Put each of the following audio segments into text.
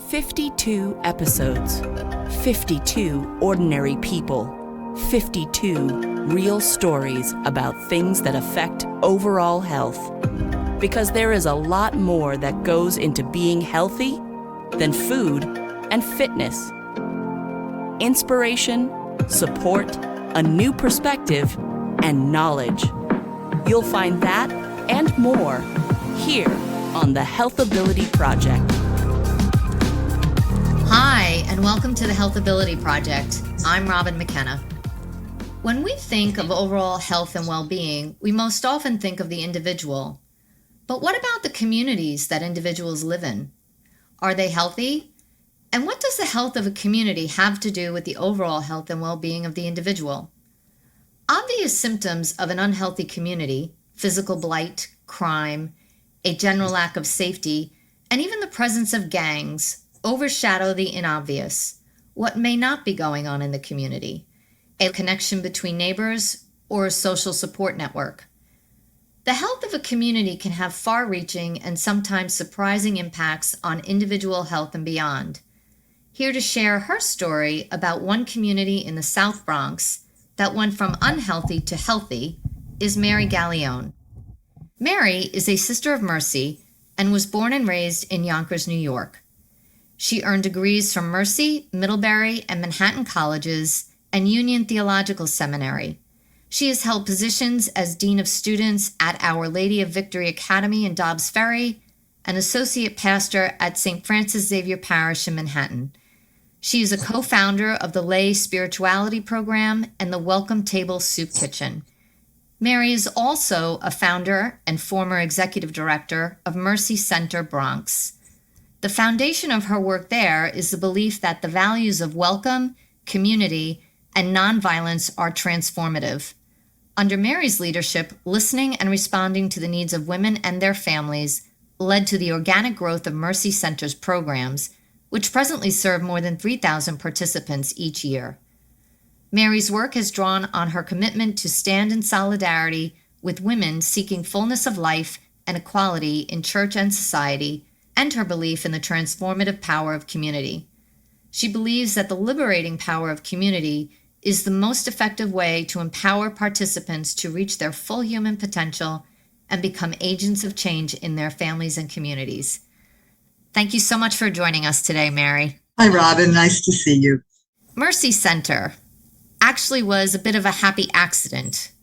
52 episodes, 52 ordinary people, 52 real stories about things that affect overall health. Because there is a lot more that goes into being healthy than food and fitness. Inspiration, support, a new perspective, and knowledge. You'll find that and more here on the Healthability Project. Hi, and welcome to the Healthability Project. I'm Robin McKenna. When we think of overall health and well-being, we most often think of the individual. But what about the communities that individuals live in? Are they healthy? And what does the health of a community have to do with the overall health and well-being of the individual? Obvious symptoms of an unhealthy community, physical blight, crime, a general lack of safety, and even the presence of gangs, overshadow the inobvious, what may not be going on in the community, a connection between neighbors, or a social support network. The health of a community can have far-reaching and sometimes surprising impacts on individual health and beyond. Here to share her story about one community in the South Bronx that went from unhealthy to healthy is Mary Galeone. Mary is a Sister of Mercy and was born and raised in Yonkers, New York. She earned degrees from Mercy, Middlebury, and Manhattan colleges and Union Theological Seminary. She has held positions as Dean of Students at Our Lady of Victory Academy in Dobbs Ferry and Associate Pastor at St. Francis Xavier Parish in Manhattan. She is a co-founder of the Lay Spirituality Program and the Welcome Table Soup Kitchen. Mary is also a founder and former executive director of Mercy Center Bronx. The foundation of her work there is the belief that the values of welcome, community, and nonviolence are transformative. Under Mary's leadership, listening and responding to the needs of women and their families led to the organic growth of Mercy Center's programs, which presently serve more than 3,000 participants each year. Mary's work has drawn on her commitment to stand in solidarity with women seeking fullness of life and equality in church and society, and her belief in the transformative power of community. She believes that the liberating power of community is the most effective way to empower participants to reach their full human potential and become agents of change in their families and communities. Thank you so much for joining us today, Mary. Hi, Robin. Nice to see you. Mercy Center actually was a bit of a happy accident.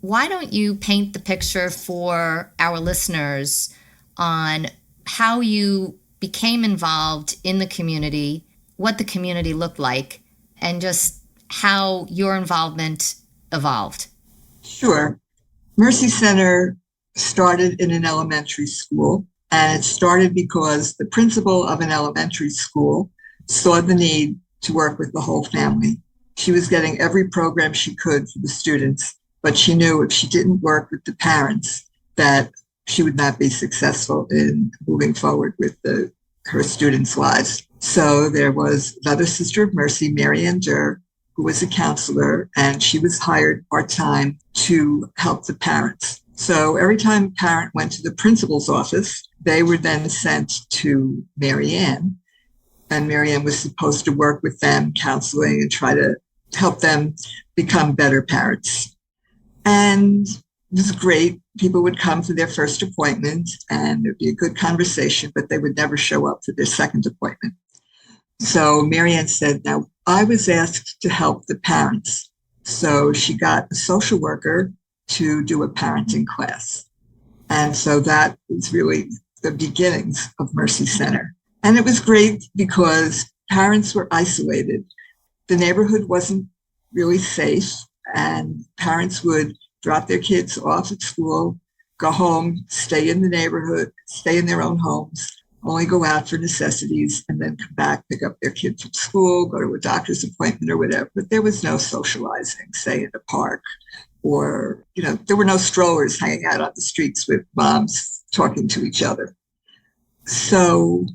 Why don't you paint the picture for our listeners on how you became involved in the community, what the community looked like, and just how your involvement evolved? Sure. Mercy Center started in an elementary school, and it started because the principal of an elementary school saw the need to work with the whole family. She was getting every program she could for the students, but she knew if she didn't work with the parents that she would not be successful in moving forward with her students' lives. So there was another Sister of Mercy, Mary Galeone, who was a counselor, and she was hired part-time to help the parents. So every time a parent went to the principal's office, they were then sent to Mary Ann, and Mary Ann was supposed to work with them, counseling, and try to help them become better parents. And it was great. People would come for their first appointment and it'd be a good conversation, but they would never show up for their second appointment. So Mary Ann said, now I was asked to help the parents. So she got a social worker to do a parenting class. And so that was really the beginnings of Mercy Center. And it was great because parents were isolated. The neighborhood wasn't really safe, and parents would drop their kids off at school, go home, stay in the neighborhood, stay in their own homes, only go out for necessities, and then come back, pick up their kid from school, go to a doctor's appointment or whatever. But there was no socializing, say in the park, or, there were no strollers hanging out on the streets with moms talking to each other. So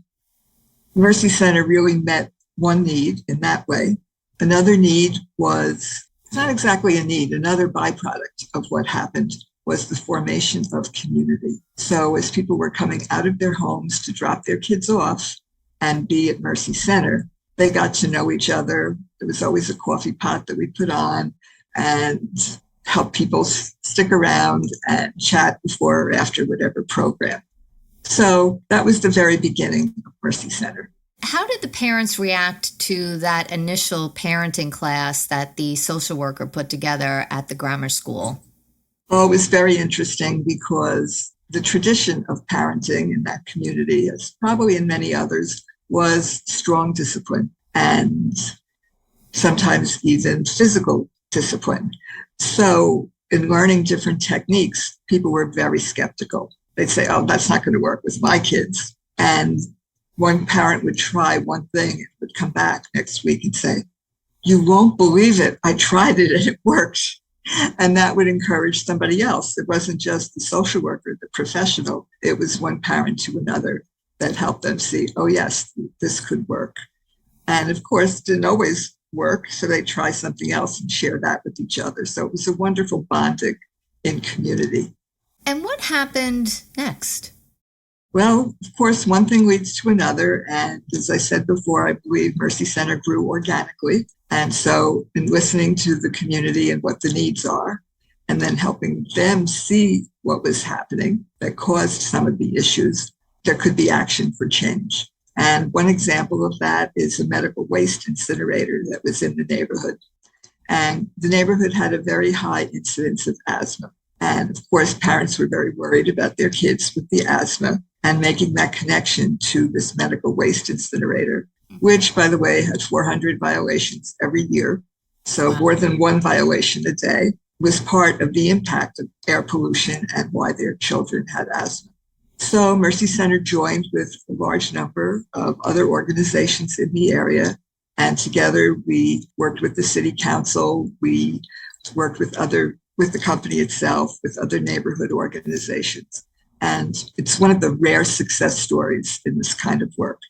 Mercy Center really met one need in that way. Another need was, it's not exactly a need, another byproduct of what happened was the formation of community. So as people were coming out of their homes to drop their kids off and be at Mercy Center, they got to know each other. There was always a coffee pot that we put on and help people stick around and chat before or after whatever program. So that was the very beginning of Mercy Center. How did the parents react to that initial parenting class that the social worker put together at the grammar school? Oh, it was very interesting because the tradition of parenting in that community, as probably in many others, was strong discipline and sometimes even physical discipline. So in learning different techniques, people were very skeptical. They'd say, oh, that's not going to work with my kids. And one parent would try one thing and would come back next week and say, you won't believe it. I tried it and it worked. And that would encourage somebody else. It wasn't just the social worker, the professional. It was one parent to another that helped them see, oh, yes, this could work. And of course, it didn't always work. So they try something else and share that with each other. So it was a wonderful bonding in community. And what happened next? Well, of course, one thing leads to another. And as I said before, I believe Mercy Center grew organically. And so in listening to the community and what the needs are, and then helping them see what was happening that caused some of the issues, there could be action for change. And one example of that is a medical waste incinerator that was in the neighborhood. And the neighborhood had a very high incidence of asthma. And of course, parents were very worried about their kids with the asthma and making that connection to this medical waste incinerator, which, by the way, had 400 violations every year. So more than one violation a day, was part of the impact of air pollution and why their children had asthma. So Mercy Center joined with a large number of other organizations in the area. And together we worked with the city council. We worked with the company itself, with other neighborhood organizations. And it's one of the rare success stories in this kind of work.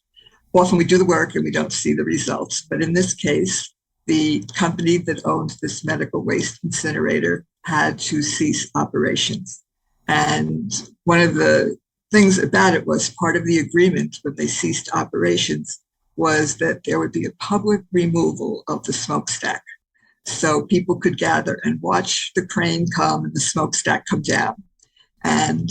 Often we do the work and we don't see the results. But in this case, the company that owned this medical waste incinerator had to cease operations. And one of the things about it was part of the agreement when they ceased operations was that there would be a public removal of the smokestack. So people could gather and watch the crane come and the smokestack come down. And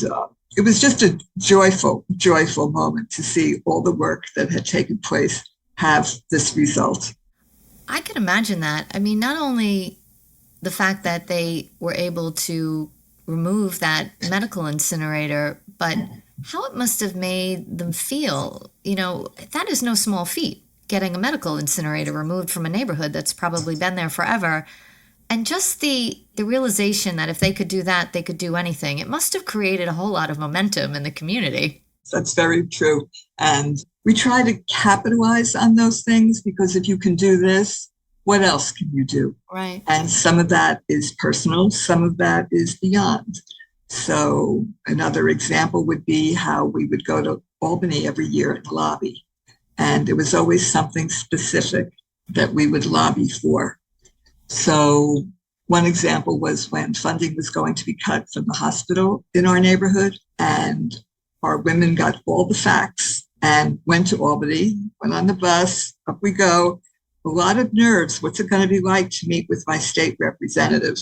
it was just a joyful, joyful moment to see all the work that had taken place have this result. I can imagine that. I mean, not only the fact that they were able to remove that medical incinerator, but how it must have made them feel. You know, that is no small feat, getting a medical incinerator removed from a neighborhood that's probably been there forever. And just the realization that if they could do that, they could do anything. It must have created a whole lot of momentum in the community. That's very true. And we try to capitalize on those things because if you can do this, what else can you do? Right. And some of that is personal, some of that is beyond. So another example would be how we would go to Albany every year and lobby. And there was always something specific that we would lobby for. So one example was when funding was going to be cut from the hospital in our neighborhood, and our women got all the facts and went to Albany, went on the bus, up we go. A lot of nerves. What's it going to be like to meet with my state representative?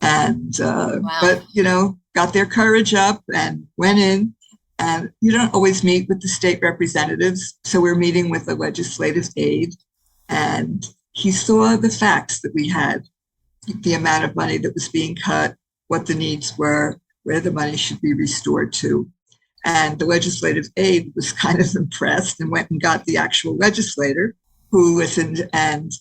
And, but, got their courage up and went in. And you don't always meet with the state representatives. So we're meeting with a legislative aide, and he saw the facts that we had, the amount of money that was being cut, what the needs were, where the money should be restored to. And the legislative aide was kind of impressed and went and got the actual legislator who listened, and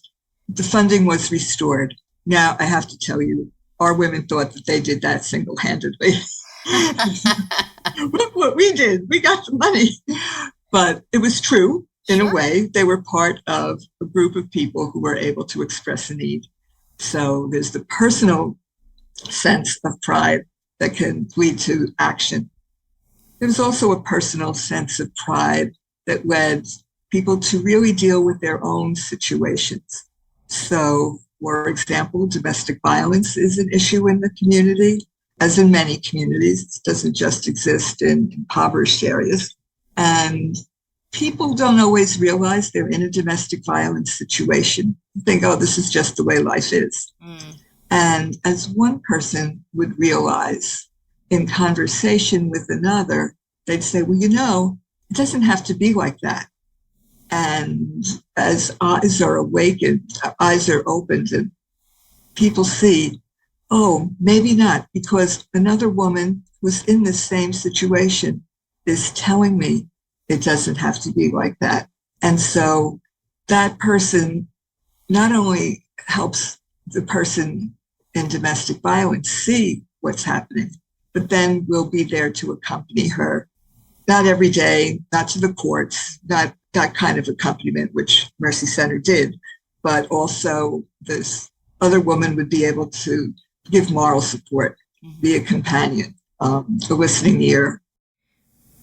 the funding was restored. Now, I have to tell you, our women thought that they did that single-handedly. Look what we did. We got the money. But it was true. In a way, they were part of a group of people who were able to express a need. So there's the personal sense of pride that can lead to action. There's also a personal sense of pride that led people to really deal with their own situations. So, for example, domestic violence is an issue in the community, as in many communities. It doesn't just exist in impoverished areas. And people don't always realize they're in a domestic violence situation. They think, oh, this is just the way life is. And as one person would realize in conversation with another, they'd say, well, it doesn't have to be like that. And as eyes are awakened, eyes are opened, and people see, oh, maybe not, because another woman who's in the same situation is telling me it doesn't have to be like that. And so that person not only helps the person in domestic violence see what's happening, but then will be there to accompany her, not every day, not to the courts, not that kind of accompaniment, which Mercy Center did, but also this other woman would be able to give moral support, be a companion, a listening ear.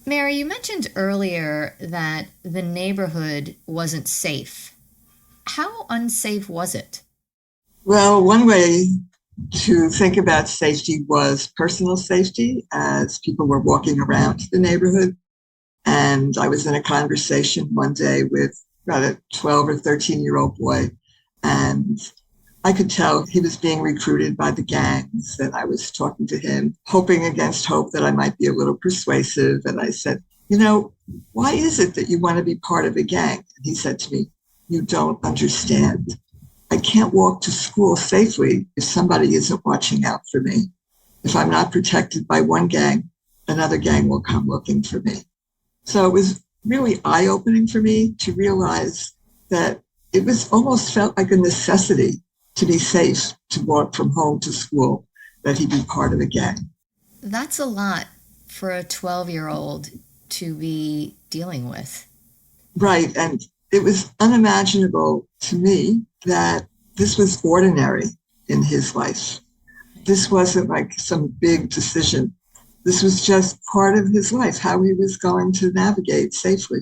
Mary, you mentioned earlier that the neighborhood wasn't safe. How unsafe was it? Well, one way to think about safety was personal safety as people were walking around the neighborhood. And I was in a conversation one day with about a 12 or 13-year-old boy, and I could tell he was being recruited by the gangs. And I was talking to him, hoping against hope that I might be a little persuasive. And I said, why is it that you want to be part of a gang? And he said to me, you don't understand. I can't walk to school safely if somebody isn't watching out for me. If I'm not protected by one gang, another gang will come looking for me. So it was really eye-opening for me to realize that it was almost felt like a necessity to be safe, to walk from home to school, that he be part of a gang. That's a lot for a 12-year-old to be dealing with. Right. And it was unimaginable to me that this was ordinary in his life. This wasn't like some big decision. This was just part of his life, how he was going to navigate safely.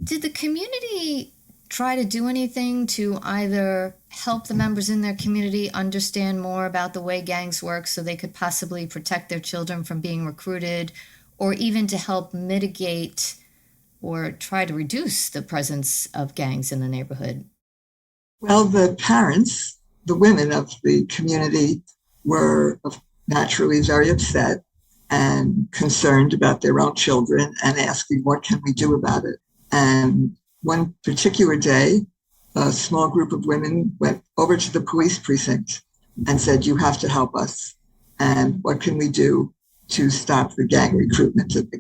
Did the community try to do anything to either help the members in their community understand more about the way gangs work so they could possibly protect their children from being recruited, or even to help mitigate or try to reduce the presence of gangs in the neighborhood? Well, the parents, the women of the community, were naturally very upset and concerned about their own children and asking, what can we do about it? And one particular day, a small group of women went over to the police precinct and said, you have to help us. And what can we do to stop the gang recruitment of the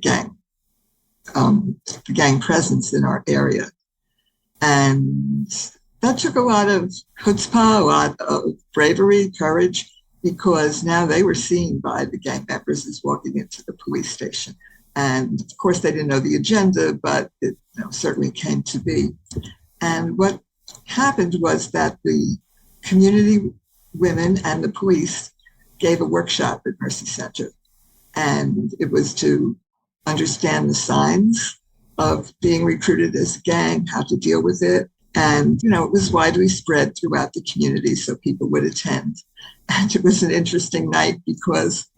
gang presence in our area? And that took a lot of chutzpah, a lot of bravery, courage, because now they were seen by the gang members as walking into the police station. And of course, they didn't know the agenda, but it certainly came to be. And what happened was that the community women and the police gave a workshop at Mercy Center. And it was to understand the signs of being recruited as a gang, how to deal with it. And, it was widely spread throughout the community so people would attend. And it was an interesting night because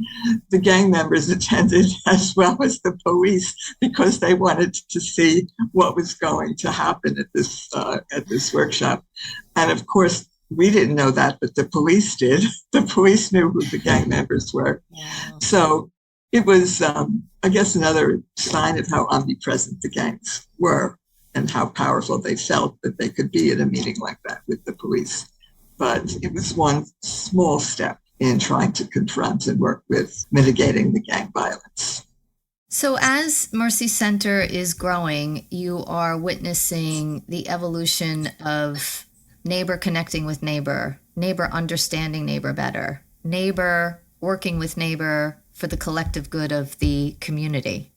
the gang members attended as well as the police because they wanted to see what was going to happen at this workshop. And of course, we didn't know that, but the police did. The police knew who the gang members were. Wow. So it was, I guess, another sign of how omnipresent the gangs were and how powerful they felt that they could be at a meeting like that with the police. But it was one small step in trying to confront and work with mitigating the gang violence. So as Mercy Center is growing, you are witnessing the evolution of neighbor connecting with neighbor understanding neighbor better, neighbor working with neighbor for the collective good of the community.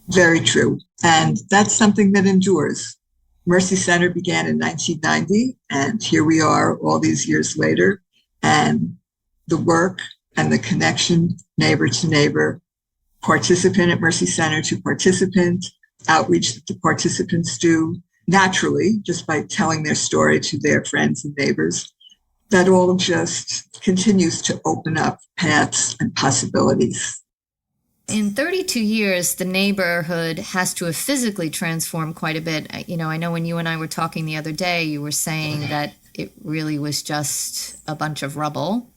Very true. And that's something that endures. Mercy Center began in 1990, and here we are all these years later. And the work and the connection, neighbor to neighbor, participant at Mercy Center to participant, outreach that the participants do naturally, just by telling their story to their friends and neighbors, that all just continues to open up paths and possibilities. In 32 years, the neighborhood has to have physically transformed quite a bit. I know when you and I were talking the other day, you were saying that it really was just a bunch of rubble.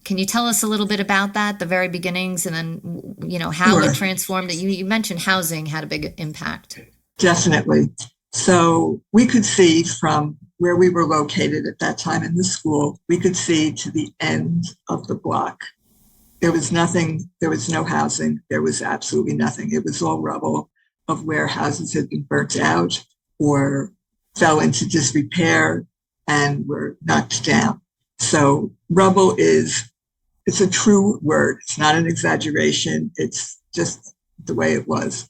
Can you tell us a little bit about that, the very beginnings, and then, how Sure. it transformed it? You mentioned housing had a big impact. Definitely. So we could see from where we were located at that time in the school, we could see to the end of the block. There was nothing, there was no housing, there was absolutely nothing. It was all rubble of where houses had been burnt out or fell into disrepair and were knocked down. So rubble it's a true word. It's not an exaggeration. It's just the way it was.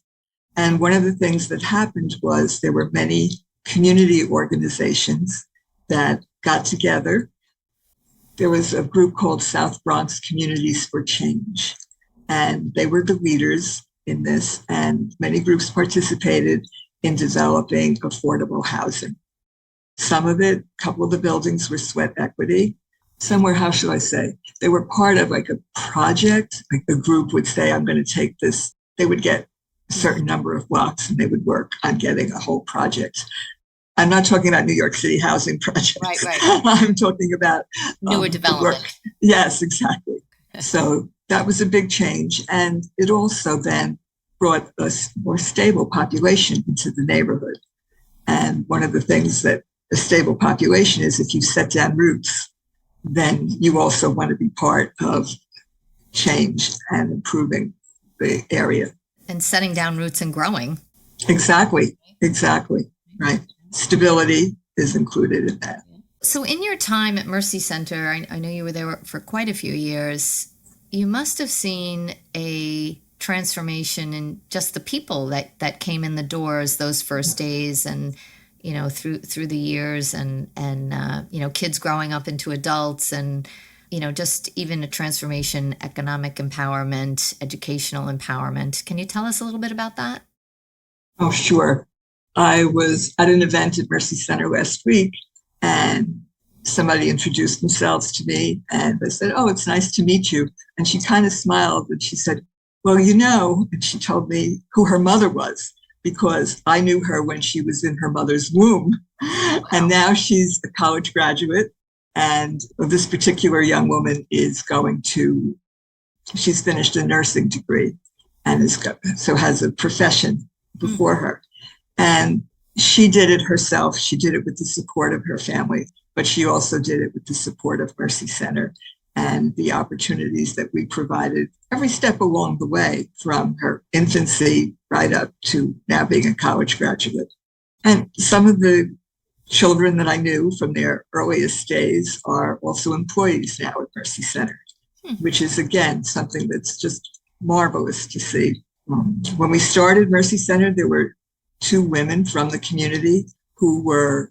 And one of the things that happened was there were many community organizations that got together. There was a group called South Bronx Communities for Change, and they were the leaders in this, and many groups participated in developing affordable housing. Some of it, a couple of the buildings were sweat equity. Some were, how should I say, they were part of like a project. Like the group would say, I'm going to take this, they would get a certain number of blocks and they would work on getting a whole project. I'm not talking about New York City housing projects. Right. I'm talking about newer development. Yes, exactly. So that was a big change. And it also then brought a more stable population into the neighborhood. And one of the things that a stable population is, if you set down roots, then you also want to be part of change and improving the area. And setting down roots and growing. Exactly. Right. Stability is included in that. So in your time at Mercy Center, I know you were there for quite a few years, you must have seen a transformation in just the people that came in the doors those first days, and through the years, and kids growing up into adults, and just even a transformation, economic empowerment, educational empowerment. Can you tell us a little bit about that? Oh, sure. I was at an event at Mercy Center last week, and somebody introduced themselves to me, and they said, "Oh, it's nice to meet you." And she kind of smiled and she said, "Well, and she told me who her mother was, because I knew her when she was in her mother's womb. Wow. And now she's a college graduate. And this particular young woman she's finished a nursing degree and has a profession before her. And she did it herself. She did it with the support of her family, but she also did it with the support of Mercy Center and the opportunities that we provided every step along the way, from her infancy right up to now being a college graduate. And some of the children that I knew from their earliest days are also employees now at Mercy Center, which is, again, something that's just marvelous to see. When we started Mercy Center, there were 2 women from the community who were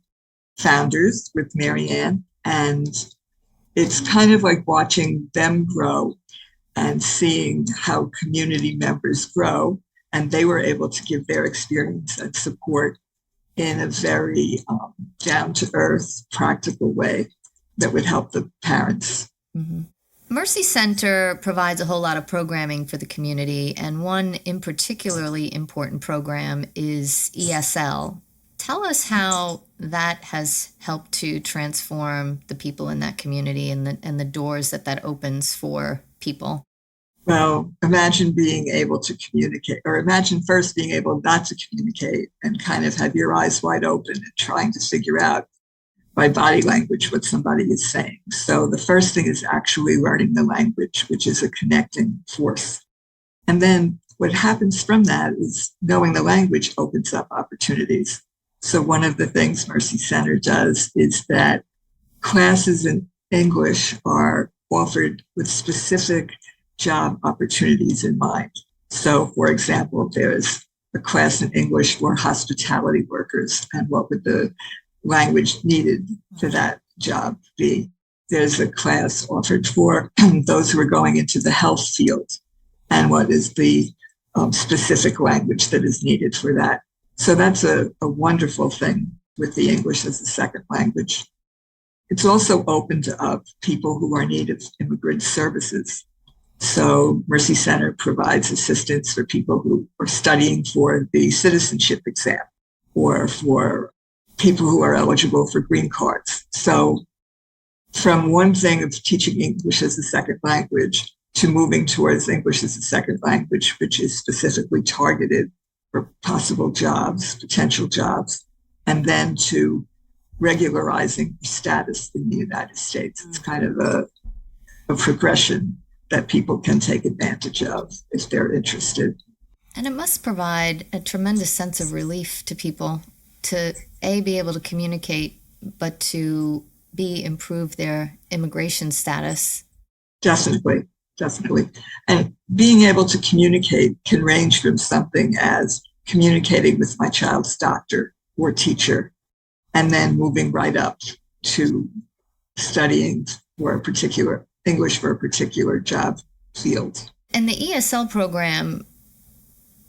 founders with Mary Ann, and it's kind of like watching them grow and seeing how community members grow, and they were able to give their experience and support in a very down-to-earth, practical way that would help the parents. Mm-hmm. Mercy Center provides a whole lot of programming for the community, and one in particularly important program is ESL. Tell us how that has helped to transform the people in that community and the doors that opens for people. Well, imagine being able to communicate, or imagine first being able not to communicate and kind of have your eyes wide open and trying to figure out by body language what somebody is saying. So the first thing is actually learning the language, which is a connecting force. And then what happens from that is knowing the language opens up opportunities. So one of the things Mercy Center does is that classes in English are offered with specific job opportunities in mind. So, for example, there's a class in English for hospitality workers, and what would the language needed for that job be? There's a class offered for those who are going into the health field, and what is the specific language that is needed for that. So that's a wonderful thing with the English as a second language. It's also opened up people who are in need of immigrant services. So Mercy Center provides assistance for people who are studying for the citizenship exam or for people who are eligible for green cards. So from one thing of teaching English as a second language to moving towards English as a second language, which is specifically targeted for possible jobs, potential jobs, and then to regularizing status in the United States. It's kind of a progression that people can take advantage of if they're interested. And it must provide a tremendous sense of relief to people to, A, be able to communicate, but to, B, improve their immigration status. Definitely. And being able to communicate can range from something as communicating with my child's doctor or teacher, and then moving right up to studying for a particular English for a particular job field. And the ESL program,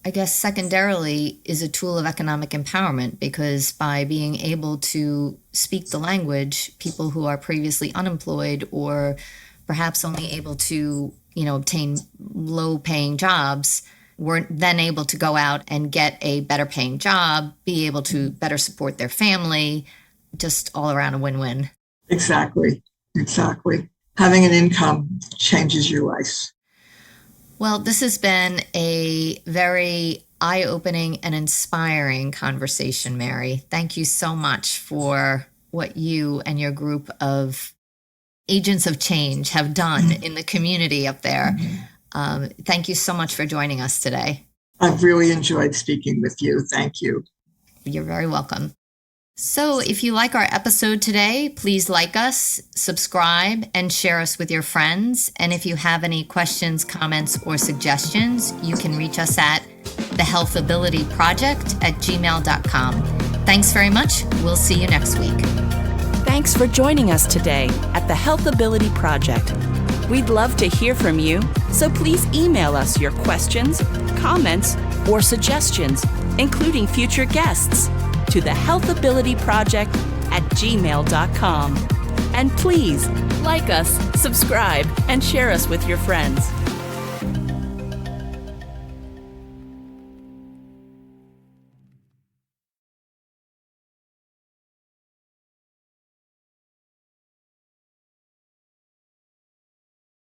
I guess secondarily, is a tool of economic empowerment, because by being able to speak the language, people who are previously unemployed or perhaps only able to, obtain low-paying jobs, were then able to go out and get a better-paying job, be able to better support their family, just all around a win-win. Exactly. Having an income changes your life. Well, this has been a very eye-opening and inspiring conversation, Mary. Thank you so much for what you and your group of agents of change have done in the community up there. Thank you so much for joining us today. I've really enjoyed speaking with you. Thank you. You're very welcome. So if you like our episode today, please like us, subscribe, and share us with your friends. And if you have any questions, comments, or suggestions, you can reach us at thehealthabilityproject@gmail.com. Thanks very much. We'll see you next week. Thanks for joining us today at the Healthability Project. We'd love to hear from you, so please email us your questions, comments, or suggestions, including future guests, to thehealthabilityproject@gmail.com. And please like us, subscribe, and share us with your friends.